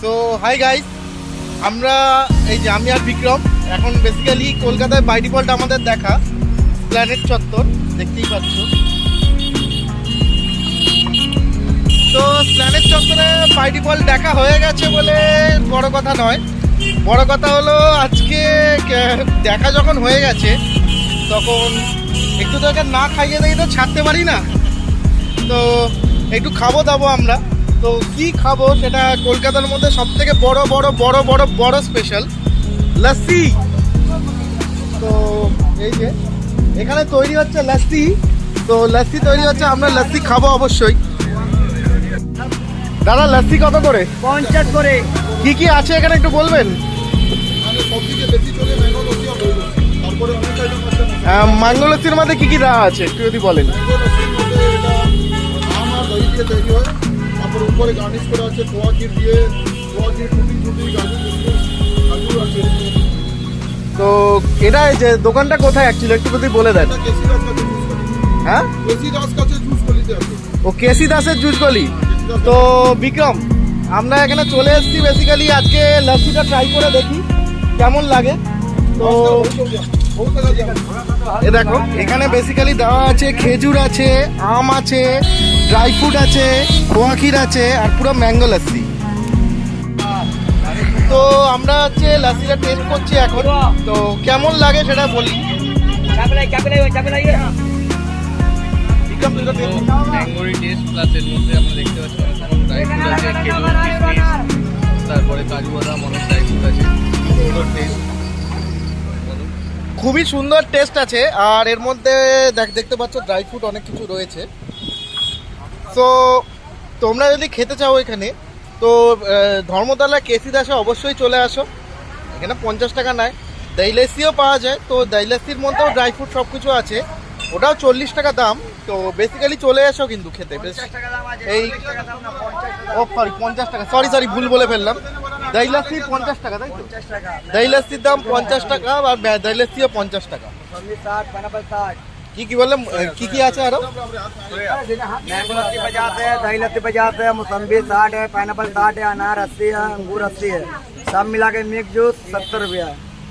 So hi guys, আমরা এই যে আমি আর বিক্রম এখন বেসিক্যালি কলকাতায় বাই ডিফল্ট আমাদের দেখা প্ল্যানেট চত্বর দেখতেই পাচ্ছ। তো প্ল্যানেট চত্বরে বাই ডিফল্ট দেখা হয়ে গেছে বলে বড় কথা নয়, বড় কথা হলো আজকে দেখা যখন হয়ে গেছে তখন একটু তো না খাইয়ে দিয়ে তো ছাড়তে পারি না। তো একটু খাবো দাবো আমরা। তো কি খাবো সেটা কলকাতার মধ্যে সব থেকে বড় বড় বড় বড় বড় স্পেশাল লস্যি। তো এই যে এখানে তৈরি হচ্ছে লস্যি, তো লস্যি তৈরি হচ্ছে, আমরা লস্যি খাবো অবশ্যই। দাদা লস্যি কত করে? 50 করে। কি কি আছে এখানে একটু বলবেন? ম্যাঙ্গো লস্যির মধ্যে কি কি দেওয়া আছে একটু যদি বলেন। উপরে গার্নিশ করা আছে খোয়া ক্ষীর দিয়ে, খোয়া ক্ষীর টুটি গাজর আছে। তো এটা যে দোকানটা কোথায় অ্যাকচুয়ালি একটু যদি বলে দেন। হ্যাঁ, কেসি দাস কাছে জুস গলিতে আছে। ও কেসি দাসের জুস গলি। তো বিক্রম, আমরা এখানে চলে এসেছি বেসিক্যালি আজকে লস্যিটা ট্রাই করে দেখি কেমন লাগে। তো এ দেখো এখানে বেসিক্যালি দেওয়া আছে খেজুর আছে, আম আছে, ড্রাই ফ্রুট আছে, খোয়া ক্ষীর আছে আর পুরো ম্যাঙ্গো লস্যি। তো আমরা হচ্ছে লস্যিটা টেস্ট করছি এখন, তো কেমন লাগে সেটা বলি। ম্যাঙ্গোরি টেস্ট প্লাস এর মধ্যে আমরা দেখতে পাচ্ছি অনেক রকম ড্রাই ফ্রুট আছে, খেজুর, কিশমিশ, তারপরে কাজু বাদাম, অনেক ড্রাই ফ্রুট আছে। সুন্দর টেস্ট, খুবই সুন্দর টেস্ট আছে। আর এর মধ্যে দেখতে পাচ্ছ ড্রাই ফ্রুট অনেক কিছু রয়েছে। তো তোমরা যদি খেতে চাও এখানে তো ধর্মতলা কেসি দাসে অবশ্যই চলে আসো। এখানে 50 টাকা নেয়। দই লস্যিও পাওয়া যায়, তো দই লস্যির মধ্যেও ড্রাই ফ্রুট সব কিছু আছে, ওটাও 40 টাকা দাম। তো বেসিক্যালি চলে এসো কিন্তু খেতে। বেশ এই ও সরি 50 টাকা, সরি ভুল বলে ফেললাম। দই লস্যি 50 টাকা, তাই তো? দই লস্যির দাম 50 টাকা আর দই লস্যিও 50 টাকা। কি বললাম, কি কি আছে আরো? मैंगो लस्सी 50 है, दही लस्सी 50 है, मौसम्बी 60 है, पाइनएप्पल 60 है, अनार 80 है, अंगूर 80 है, सब मिला के मिक्स जूस 70 रुपया।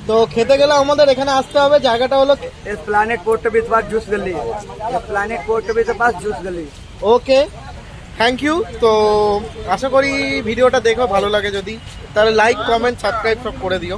তো খেতে গেলে আমাদের এখানে আসতে হবে। জায়গাটা হলো इस प्लानेट पोर्ट के पास जूस गली, इस प्लानेट पोर्ट के पास जूस गली। ওকে, থ্যাংক ইউ। তো আশা করি ভিডিওটা দেখো, ভালো লাগে যদি তাহলে লাইক কমেন্ট সাবস্ক্রাইব সব করে দিও।